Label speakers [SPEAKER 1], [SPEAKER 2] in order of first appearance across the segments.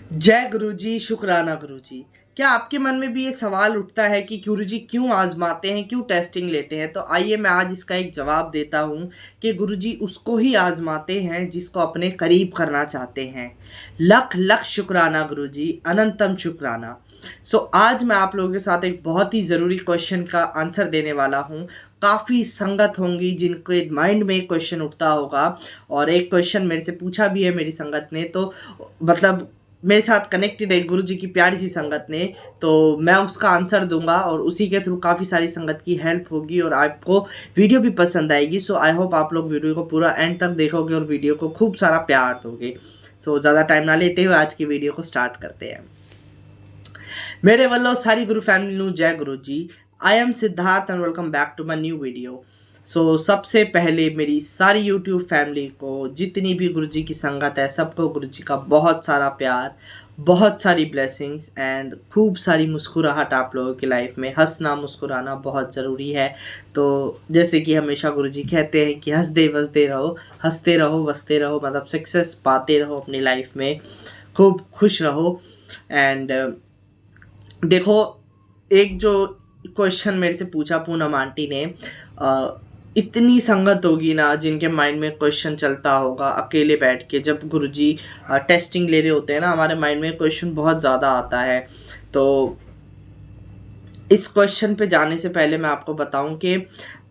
[SPEAKER 1] जय गुरुजी, शुक्राना गुरुजी। क्या आपके मन में भी ये सवाल उठता है कि गुरुजी क्यों आजमाते हैं, क्यों टेस्टिंग लेते हैं? तो आइए मैं आज इसका एक जवाब देता हूँ कि गुरुजी उसको ही आजमाते हैं जिसको अपने करीब करना चाहते हैं। लख लख शुक्राना गुरुजी, अनंतम शुक्राना। आज मैं आप लोगों के साथ एक बहुत ही ज़रूरी क्वेश्चन का आंसर देने वाला हूँ। काफ़ी संगत होंगी जिनके माइंड में एक क्वेश्चन उठता होगा, और एक क्वेश्चन मेरे से पूछा भी है मेरी संगत ने, तो मतलब मेरे साथ कनेक्टेड है गुरुजी की प्यारी सी संगत ने, तो मैं उसका आंसर दूंगा और उसी के थ्रू काफ़ी सारी संगत की हेल्प होगी और आपको वीडियो भी पसंद आएगी। आई होप आप लोग वीडियो को पूरा एंड तक देखोगे और वीडियो को खूब सारा प्यार दोगे। ज़्यादा टाइम ना लेते हुए आज की वीडियो को स्टार्ट करते हैं। मेरे वालों सारी गुरु फैमिली नू जय Guru ji. I am Siddharth and welcome back to my new video. सबसे पहले मेरी सारी यूट्यूब फैमिली को, जितनी भी गुरुजी की संगत है, सबको गुरुजी का बहुत सारा प्यार, बहुत सारी ब्लेसिंग्स एंड खूब सारी मुस्कुराहट आप लोगों की लाइफ में। हंसना मुस्कुराना बहुत ज़रूरी है। तो जैसे कि हमेशा गुरुजी कहते हैं कि हंसते वसते रहो, हंसते रहो वसते रहो, मतलब सक्सेस पाते रहो अपनी लाइफ में, खूब खुश रहो। एंड देखो, एक जो क्वेश्चन मेरे से पूछा पूनम आंटी ने, इतनी संगत होगी ना जिनके माइंड में क्वेश्चन चलता होगा अकेले बैठ के, जब गुरुजी टेस्टिंग ले रहे होते हैं ना, हमारे माइंड में क्वेश्चन बहुत ज़्यादा आता है। तो इस क्वेश्चन पे जाने से पहले मैं आपको बताऊं कि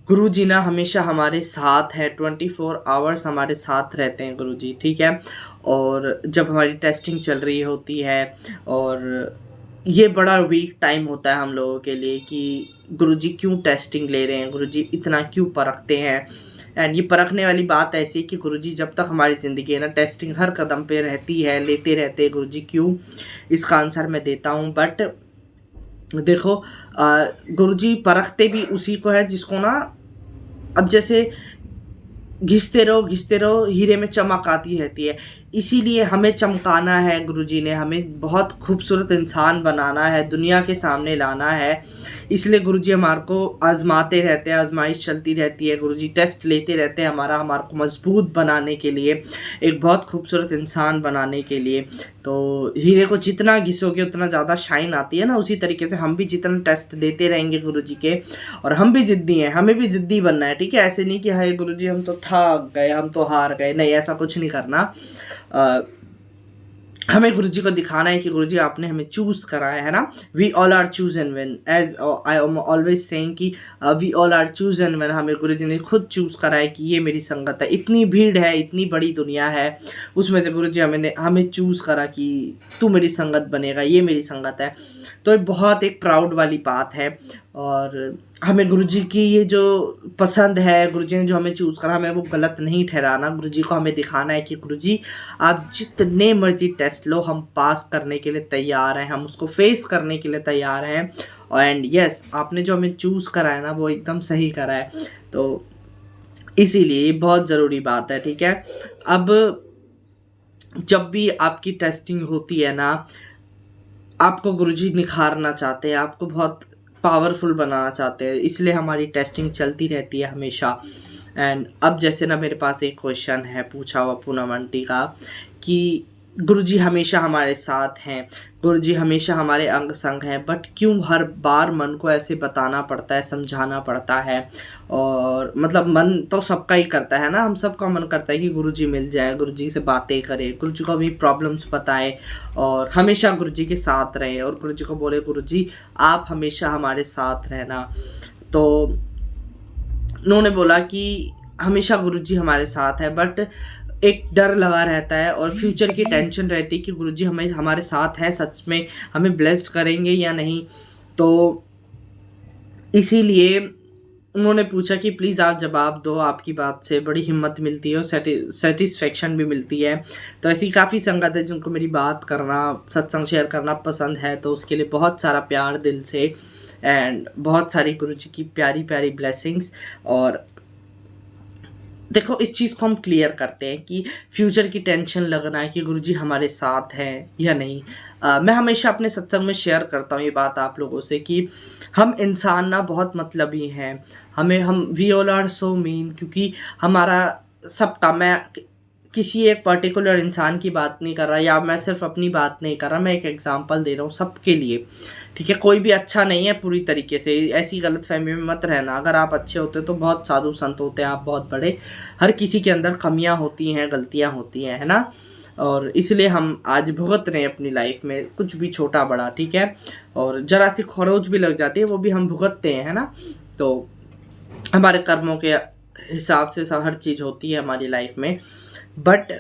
[SPEAKER 1] गुरुजी ना हमेशा हमारे साथ है, 24 आवर्स हमारे साथ रहते हैं गुरुजी, ठीक है। और जब हमारी टेस्टिंग चल रही होती है, और ये बड़ा वीक टाइम होता है हम लोगों के लिए कि गुरुजी क्यों टेस्टिंग ले रहे हैं, गुरुजी इतना क्यों परखते हैं। एंड ये परखने वाली बात ऐसी है कि गुरुजी जब तक हमारी ज़िंदगी है ना, टेस्टिंग हर कदम पे रहती है, लेते रहते हैं गुरुजी। क्यों, इसका आंसर मैं देता हूँ। बट देखो, गुरुजी परखते भी उसी को है जिसको ना, अब जैसे घिसते रहो हीरे में चमक आती रहती है। इसीलिए हमें चमकाना है, गुरुजी ने हमें बहुत खूबसूरत इंसान बनाना है, दुनिया के सामने लाना है। इसलिए गुरुजी हमारे को आजमाते रहते हैं, आजमाइश चलती रहती है, गुरुजी टेस्ट लेते रहते हैं हमारे को मजबूत बनाने के लिए, एक बहुत खूबसूरत इंसान बनाने के लिए। तो हीरे को जितना घिसोगे उतना ज़्यादा शाइन आती है ना, उसी तरीके से हम भी जितना टेस्ट देते रहेंगे गुरुजी के, और हम भी ज़िद्दी हैं, हमें भी ज़िद्दी बनना है, ठीक है। ऐसे नहीं कि हाय गुरुजी हम तो थक गए, हम तो हार गए, नहीं, ऐसा कुछ नहीं करना। हमें गुरुजी को दिखाना है कि गुरुजी आपने हमें चूज़ करा है ना। We all are choose and win, as I am always saying कि we all are choose and win. हमें गुरुजी ने खुद चूज़ करा है कि ये मेरी संगत है। इतनी भीड़ है, इतनी बड़ी दुनिया है, उसमें से गुरुजी हमें चूज़ करा कि तू मेरी संगत बनेगा, ये मेरी संगत है। तो ये बहुत एक प्राउड वाली बात है। और हमें गुरुजी की ये जो पसंद है, गुरुजी ने जो हमें चूज़ करा, हमें वो गलत नहीं ठहराना। गुरुजी को हमें दिखाना है कि गुरुजी आप जितने मर्जी टेस्ट लो, हम पास करने के लिए तैयार हैं, हम उसको फेस करने के लिए तैयार हैं। एंड यस, आपने जो हमें चूज़ करा है ना, वो एकदम सही करा है। तो इसीलिए ये बहुत ज़रूरी बात है, ठीक है। अब जब भी आपकी टेस्टिंग होती है ना, आपको गुरुजी निखारना चाहते हैं, आपको बहुत पावरफुल बनाना चाहते हैं, इसलिए हमारी टेस्टिंग चलती रहती है हमेशा। एंड अब जैसे ना मेरे पास एक क्वेश्चन है पूछा हुआ पूनम आंटी का, कि गुरुजी हमेशा हमारे साथ हैं, गुरुजी हमेशा हमारे अंग संग हैं, बट क्यों हर बार मन को ऐसे बताना पड़ता है, समझाना पड़ता है। और मतलब मन तो सबका ही करता है ना, हम सबका मन करता है कि गुरुजी मिल जाए, गुरुजी से बातें करें, गुरुजी को अपनी प्रॉब्लम्स बताएं और हमेशा गुरुजी के साथ रहें, और गुरुजी को बोले गुरुजी आप हमेशा हमारे साथ रहना। तो उन्होंने बोला कि हमेशा गुरुजी हमारे साथ है, बट एक डर लगा रहता है और फ्यूचर की टेंशन रहती है कि गुरुजी हमें हमारे साथ है, सच में हमें ब्लेस्ड करेंगे या नहीं। तो इसीलिए उन्होंने पूछा कि प्लीज़ आप जवाब दो, आपकी बात से बड़ी हिम्मत मिलती है और सेटिस्फेक्शन भी मिलती है। तो ऐसी काफ़ी संगत है जिनको मेरी बात करना, सत्संग शेयर करना पसंद है, तो उसके लिए बहुत सारा प्यार दिल से, एंड बहुत सारी गुरुजी की प्यारी प्यारी ब्लेसिंग्स। और देखो, इस चीज़ को हम क्लियर करते हैं कि फ्यूचर की टेंशन लगना है कि गुरुजी हमारे साथ हैं या नहीं। मैं हमेशा अपने सत्संग में शेयर करता हूँ ये बात आप लोगों से कि हम इंसान ना बहुत मतलबी हैं। हम we all are so mean, क्योंकि हमारा सबका, मैं किसी एक पर्टिकुलर इंसान की बात नहीं कर रहा, या मैं सिर्फ अपनी बात नहीं कर रहा, मैं एक एग्जांपल दे रहा हूँ सबके लिए, ठीक है। कोई भी अच्छा नहीं है पूरी तरीके से, ऐसी गलतफहमी में मत रहना। अगर आप अच्छे होते तो बहुत साधु संत होते हैं, आप बहुत बड़े। हर किसी के अंदर कमियां होती हैं, गलतियां होती हैं, है ना। और इसलिए हम आज भुगत रहे हैं अपनी लाइफ में, कुछ भी छोटा बड़ा, ठीक है। और जरा सी खरोच भी लग जाती है, वो भी हम भुगतते हैं, है ना। तो हमारे कर्मों के हिसाब से सब हर चीज़ होती है हमारी लाइफ में। बट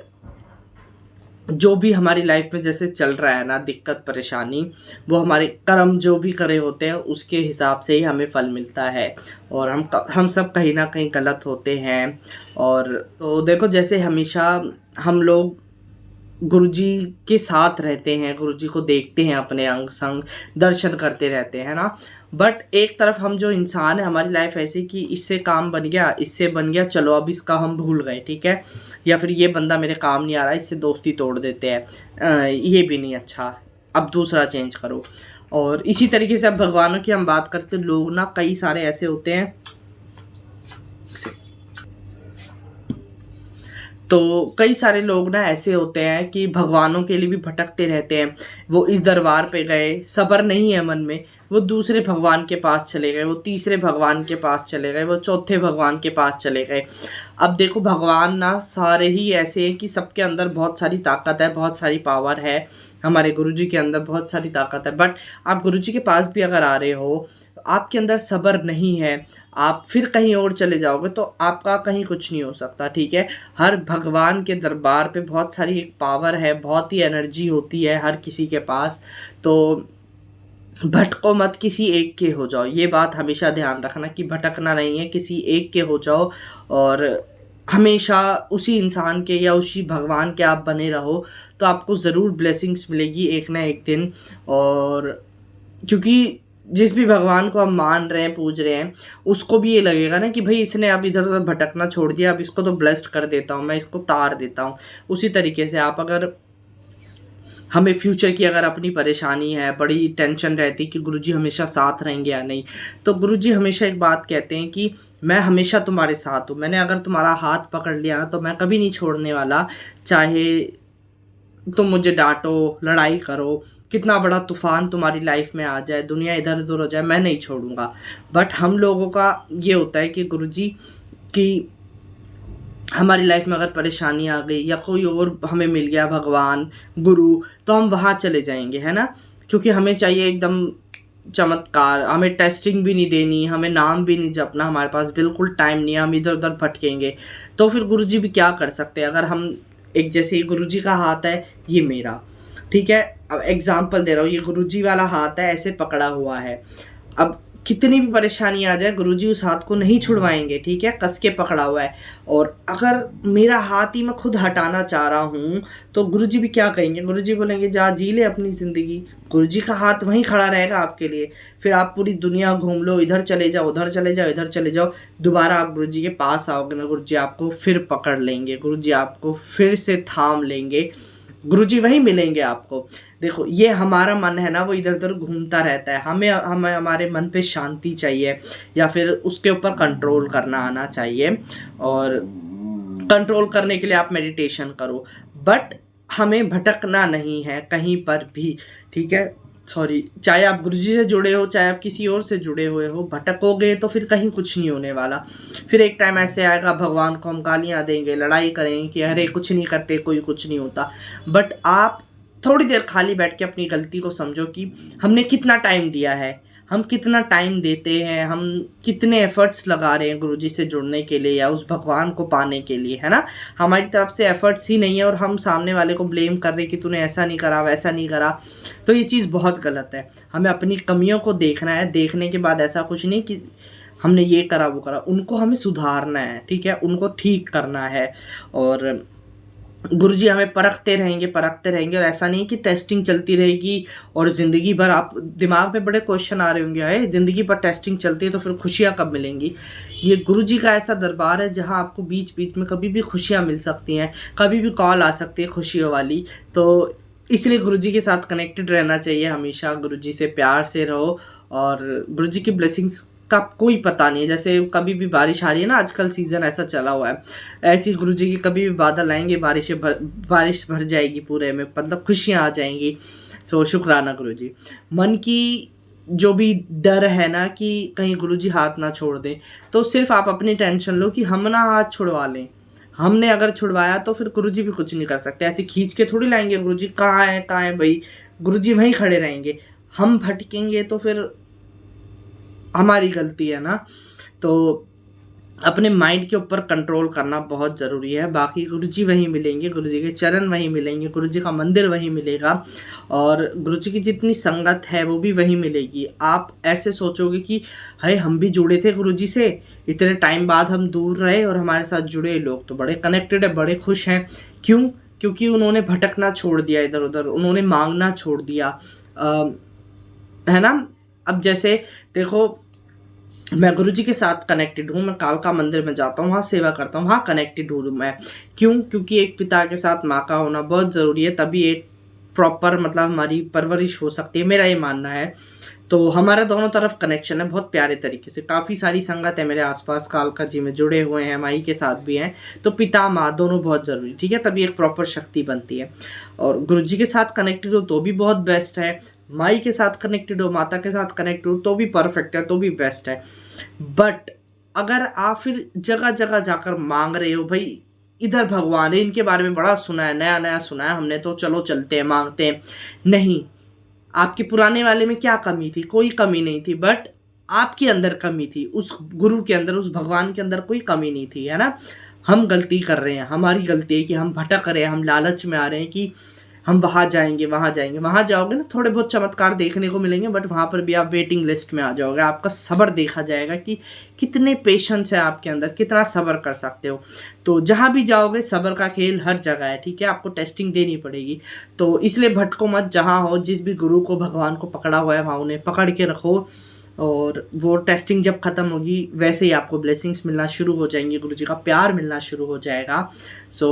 [SPEAKER 1] जो भी हमारी लाइफ में जैसे चल रहा है ना, दिक्कत परेशानी, वो हमारे कर्म जो भी करे होते हैं उसके हिसाब से ही हमें फल मिलता है। और हम सब कहीं ना कहीं गलत होते हैं। और तो देखो, जैसे हमेशा हम लोग गुरुजी के साथ रहते हैं, गुरुजी को देखते हैं, अपने अंग संग दर्शन करते रहते हैं ना। बट एक तरफ हम जो इंसान है, हमारी लाइफ ऐसी कि इससे काम बन गया, इससे बन गया, चलो अब इसका हम भूल गए, ठीक है। या फिर ये बंदा मेरे काम नहीं आ रहा, इससे दोस्ती तोड़ देते हैं, ये भी नहीं अच्छा, अब दूसरा चेंज करो। और इसी तरीके से अब भगवानों की हम बात करते, लोग ना कई सारे ऐसे होते हैं, तो कई सारे लोग ना ऐसे होते हैं कि भगवानों के लिए भी भटकते रहते हैं। वो इस दरबार पे गए, सब्र नहीं है मन में, वो दूसरे भगवान के पास चले गए, वो तीसरे भगवान के पास चले गए, वो चौथे भगवान के पास चले गए। अब देखो, भगवान ना सारे ही ऐसे हैं कि सबके अंदर बहुत सारी ताकत है, बहुत सारी पावर है। हमारे गुरुजी के अंदर बहुत सारी ताकत है। बट आप गुरुजी के पास भी अगर आ रहे हो, आपके अंदर सब्र नहीं है, आप फिर कहीं और चले जाओगे तो आपका कहीं कुछ नहीं हो सकता, ठीक है। हर भगवान के दरबार पे बहुत सारी एक पावर है, बहुत ही एनर्जी होती है हर किसी के पास। तो भटको मत, किसी एक के हो जाओ। ये बात हमेशा ध्यान रखना कि भटकना नहीं है, किसी एक के हो जाओ। और हमेशा उसी इंसान के या उसी भगवान के आप बने रहो, तो आपको ज़रूर ब्लेसिंग्स मिलेगी एक ना एक दिन। और क्योंकि जिस भी भगवान को हम मान रहे हैं, पूज रहे हैं, उसको भी ये लगेगा ना कि भाई इसने अब इधर उधर भटकना छोड़ दिया, अब इसको तो ब्लेस्ड कर देता हूँ, मैं इसको तार देता हूँ। उसी तरीके से आप अगर हमें फ्यूचर की अगर अपनी परेशानी है, बड़ी टेंशन रहती कि गुरुजी हमेशा साथ रहेंगे या नहीं, तो गुरुजी हमेशा एक बात कहते हैं कि मैं हमेशा तुम्हारे साथ हूँ। मैंने अगर तुम्हारा हाथ पकड़ लिया ना, तो मैं कभी नहीं छोड़ने वाला। चाहे तुम मुझे डांटो, लड़ाई करो, कितना बड़ा तूफान तुम्हारी लाइफ में आ जाए, दुनिया इधर उधर हो जाए, मैं नहीं छोड़ूंगा। बट हम लोगों का ये होता है कि गुरुजी की हमारी लाइफ में अगर परेशानी आ गई या कोई और हमें मिल गया भगवान, गुरु, तो हम वहाँ चले जाएंगे, है ना। क्योंकि हमें चाहिए एकदम चमत्कार, हमें टेस्टिंग भी नहीं देनी, हमें नाम भी नहीं जपना, हमारे पास बिल्कुल टाइम नहीं है, हम इधर उधर भटकेंगे। तो फिर गुरुजी भी क्या कर सकते हैं। अगर हम एक, जैसे गुरुजी का हाथ है, ये मेरा, ठीक है, अब एग्जाम्पल दे रहा हूँ, ये गुरुजी वाला हाथ है, ऐसे पकड़ा हुआ है। अब कितनी भी परेशानी आ जाए, गुरुजी उस हाथ को नहीं छुड़वाएंगे, ठीक है, कस के पकड़ा हुआ है। और अगर मेरा हाथ ही मैं खुद हटाना चाह रहा हूँ, तो गुरुजी भी क्या कहेंगे, गुरुजी बोलेंगे जा जी ले अपनी ज़िंदगी। गुरुजी का हाथ वहीं खड़ा रहेगा आपके लिए। फिर आप पूरी दुनिया घूम लो, इधर चले जाओ, उधर चले जाओ, इधर चले जाओ, दोबारा आप गुरुजी के पास आओगे ना, गुरुजी आपको फिर पकड़ लेंगे, गुरुजी आपको फिर से थाम लेंगे, गुरुजी वहीं मिलेंगे आपको। देखो, ये हमारा मन है ना, वो इधर उधर घूमता रहता है। हमें हमारे मन पे शांति चाहिए, या फिर उसके ऊपर कंट्रोल करना आना चाहिए। और कंट्रोल करने के लिए आप मेडिटेशन करो, बट हमें भटकना नहीं है कहीं पर भी, ठीक है। सॉरी, चाहे आप गुरुजी से जुड़े हो, चाहे आप किसी और से जुड़े हुए हो, भटकोगे तो फिर कहीं कुछ नहीं होने वाला। फिर एक टाइम ऐसे आएगा, भगवान को हम गालियाँ देंगे, लड़ाई करेंगे कि अरे कुछ नहीं करते, कोई कुछ नहीं होता। बट आप थोड़ी देर खाली बैठ के अपनी गलती को समझो कि हमने कितना टाइम दिया है, हम कितना टाइम देते हैं, हम कितने एफर्ट्स लगा रहे हैं गुरुजी से जुड़ने के लिए या उस भगवान को पाने के लिए, है ना। हमारी तरफ से एफर्ट्स ही नहीं है और हम सामने वाले को ब्लेम कर रहे कि तूने ऐसा नहीं करा, वैसा नहीं करा, तो ये चीज़ बहुत गलत है। हमें अपनी कमियों को देखना है, देखने के बाद ऐसा कुछ नहीं कि हमने ये करा वो करा, उनको हमें सुधारना है, ठीक है, उनको ठीक करना है। और गुरुजी हमें परखते रहेंगे। और ऐसा नहीं कि टेस्टिंग चलती रहेगी और ज़िंदगी भर आप दिमाग में बड़े क्वेश्चन आ रहे होंगे, है ज़िंदगी भर टेस्टिंग चलती है तो फिर खुशियाँ कब मिलेंगी। ये गुरुजी का ऐसा दरबार है जहाँ आपको बीच बीच में कभी भी खुशियाँ मिल सकती हैं, कभी भी कॉल आ सकती है खुशियों वाली। तो इसलिए गुरुजी के साथ कनेक्टेड रहना चाहिए हमेशा, गुरुजी से प्यार से रहो और गुरुजी की ब्लेसिंग्स का कोई पता नहीं है। जैसे कभी भी बारिश आ रही है ना, आजकल सीज़न ऐसा चला हुआ है, ऐसी गुरुजी की कभी भी बादल आएंगे, बारिश भर जाएगी पूरे में, मतलब खुशियाँ आ जाएंगी। सो शुक्राना गुरुजी। मन की जो भी डर है ना कि कहीं गुरुजी हाथ ना छोड़ दें, तो सिर्फ आप अपनी टेंशन लो कि हम ना हाथ छुड़वा लें। हमने अगर छुड़वाया तो फिर गुरुजी भी कुछ नहीं कर सकते, ऐसे खींच के थोड़ी लाएंगे। गुरुजी कहाँ है भाई, गुरुजी वहीं खड़े रहेंगे। हम भटकेंगे तो फिर हमारी गलती है ना। तो अपने माइंड के ऊपर कंट्रोल करना बहुत ज़रूरी है। बाकी गुरुजी वहीं मिलेंगे, गुरुजी के चरण वहीं मिलेंगे, गुरुजी का मंदिर वहीं मिलेगा, और गुरुजी की जितनी संगत है वो भी वहीं मिलेगी। आप ऐसे सोचोगे कि हाय हम भी जुड़े थे गुरुजी से, इतने टाइम बाद हम दूर रहे और हमारे साथ जुड़े लोग तो बड़े कनेक्टेड है, बड़े खुश हैं। क्यों? क्योंकि उन्होंने भटकना छोड़ दिया इधर उधर, उन्होंने मांगना छोड़ दिया, है ना। अब जैसे देखो, मैं गुरुजी के साथ कनेक्टेड हूँ, मैं कालका मंदिर में जाता हूँ, वहाँ सेवा करता हूँ, वहाँ कनेक्टेड हूँ मैं। क्यों? क्योंकि एक पिता के साथ माँ का होना बहुत ज़रूरी है, तभी एक प्रॉपर मतलब हमारी परवरिश हो सकती है, मेरा ये मानना है। तो हमारे दोनों तरफ कनेक्शन है बहुत प्यारे तरीके से। काफ़ी सारी संगत है मेरे आसपास, कालका जी में जुड़े हुए हैं, माई के साथ भी हैं। तो पिता माँ दोनों बहुत ज़रूरी, ठीक है, तभी एक प्रॉपर शक्ति बनती है। और गुरुजी के साथ कनेक्टेड हो तो भी बहुत बेस्ट है, माई के साथ कनेक्टेड हो, माता के साथ कनेक्टेड हो तो भी परफेक्ट है, तो भी बेस्ट है। बट अगर आप फिर जगह जगह जाकर मांग रहे हो, भाई इधर भगवान है, इनके बारे में बड़ा सुना है, नया नया सुना है हमने, तो चलो चलते हैं मांगते हैं, नहीं। आपके पुराने वाले में क्या कमी थी? कोई कमी नहीं थी, बट आपके अंदर कमी थी, उस गुरु के अंदर, उस भगवान के अंदर कोई कमी नहीं थी, है ना। हम गलती कर रहे हैं, हमारी गलती है कि हम भटक रहे हैं, हम लालच में आ रहे हैं कि हम वहाँ जाएंगे वहाँ जाएंगे। वहाँ जाओगे ना थोड़े बहुत चमत्कार देखने को मिलेंगे, बट वहाँ पर भी आप वेटिंग लिस्ट में आ जाओगे। आपका सब्र देखा जाएगा कि कितने पेशेंस है आपके अंदर, कितना सब्र कर सकते हो। तो जहाँ भी जाओगे सब्र का खेल हर जगह है, ठीक है, आपको टेस्टिंग देनी पड़ेगी। तो इसलिए भटको मत, जहाँ हो, जिस भी गुरु को भगवान को पकड़ा हुआ है वहाँ उन्हें पकड़ के रखो, और वो टेस्टिंग जब ख़त्म होगी वैसे ही आपको ब्लेसिंग्स मिलना शुरू हो जाएंगी, गुरु जी का प्यार मिलना शुरू हो जाएगा। सो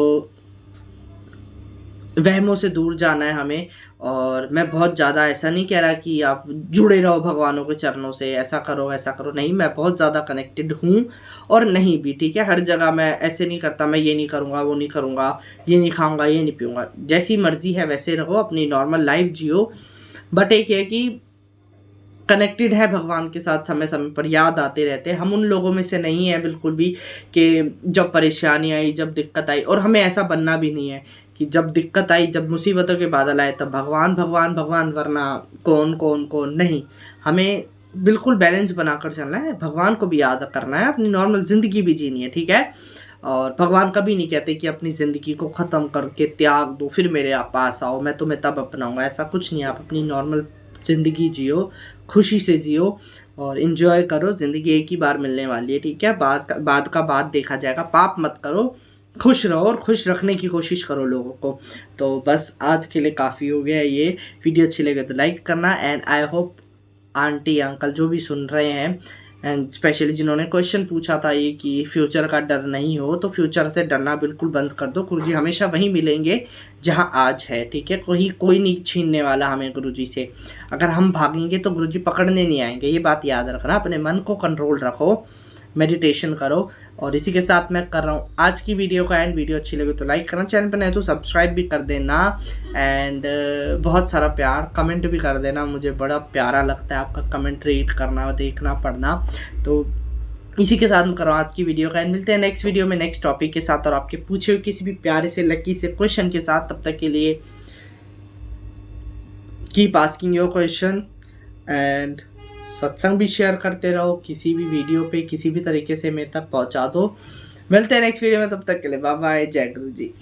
[SPEAKER 1] वहमों से दूर जाना है हमें। और मैं बहुत ज़्यादा ऐसा नहीं कह रहा कि आप जुड़े रहो भगवानों के चरणों से, ऐसा करो ऐसा करो, नहीं, मैं बहुत ज़्यादा कनेक्टेड हूँ और नहीं भी, ठीक है। हर जगह मैं ऐसे नहीं करता, मैं ये नहीं करूँगा वो नहीं करूँगा, ये नहीं खाऊँगा ये नहीं पीऊँगा, जैसी मर्जी है वैसे रहो, अपनी नॉर्मल लाइफ जियो। बट एक है कि कनेक्टेड है भगवान के साथ, समय समय पर याद आते रहते हैं। हम उन लोगों में से नहीं है बिल्कुल भी कि जब परेशानी आई, जब दिक्कत आई, और हमें ऐसा बनना भी नहीं है कि जब दिक्कत आई, जब मुसीबतों के बादल आए तब भगवान भगवान भगवान, वरना कौन कौन कौन, नहीं। हमें बिल्कुल बैलेंस बनाकर चलना है, भगवान को भी याद करना है, अपनी नॉर्मल ज़िंदगी भी जीनी है, ठीक है। और भगवान कभी नहीं कहते कि अपनी ज़िंदगी को ख़त्म करके त्याग दो फिर मेरे पास आओ, मैं तुम्हें तब अपनाऊंगा, ऐसा कुछ नहीं है। आप अपनी नॉर्मल ज़िंदगी जियो, खुशी से जियो और इन्जॉय करो। ज़िंदगी एक ही बार मिलने वाली है, ठीक है, बाद का बाद देखा जाएगा। पाप मत करो, खुश रहो और खुश रखने की कोशिश करो लोगों को। तो बस आज के लिए काफ़ी हो गया ये वीडियो। अच्छी लगे तो लाइक करना, and I hope aunty uncle जो भी सुन रहे हैं, एंड स्पेशली जिन्होंने क्वेश्चन पूछा था ये कि फ्यूचर का डर नहीं हो, तो फ्यूचर से डरना बिल्कुल बंद कर दो। गुरुजी हमेशा वहीं मिलेंगे जहां आज है, ठीक है, कोई नहीं छीनने वाला हमें गुरुजी से। अगर हम भागेंगे तो गुरुजी पकड़ने नहीं आएंगे, ये बात याद रखना। अपने मन को कंट्रोल रखो, मेडिटेशन करो। और इसी के साथ मैं कर रहा हूँ आज की वीडियो का एंड। वीडियो अच्छी लगे तो लाइक करना, चैनल पर नहीं तो सब्सक्राइब भी कर देना, एंड बहुत सारा प्यार, कमेंट भी कर देना, मुझे बड़ा प्यारा लगता है आपका कमेंट रीड करना, देखना, पढ़ना। तो इसी के साथ मैं कर रहा हूँ आज की वीडियो का एंड। मिलते हैं नेक्स्ट वीडियो में नेक्स्ट टॉपिक के साथ और आपके पूछे हुए किसी भी प्यारे से लकी से क्वेश्चन के साथ। तब तक के लिए keep asking your question and सत्संग भी शेयर करते रहो, किसी भी वीडियो पे किसी भी तरीके से मेरे तक पहुंचा दो। मिलते हैं नेक्स्ट वीडियो में, तब तक के लिए बाय बाय, जय गुरु जी।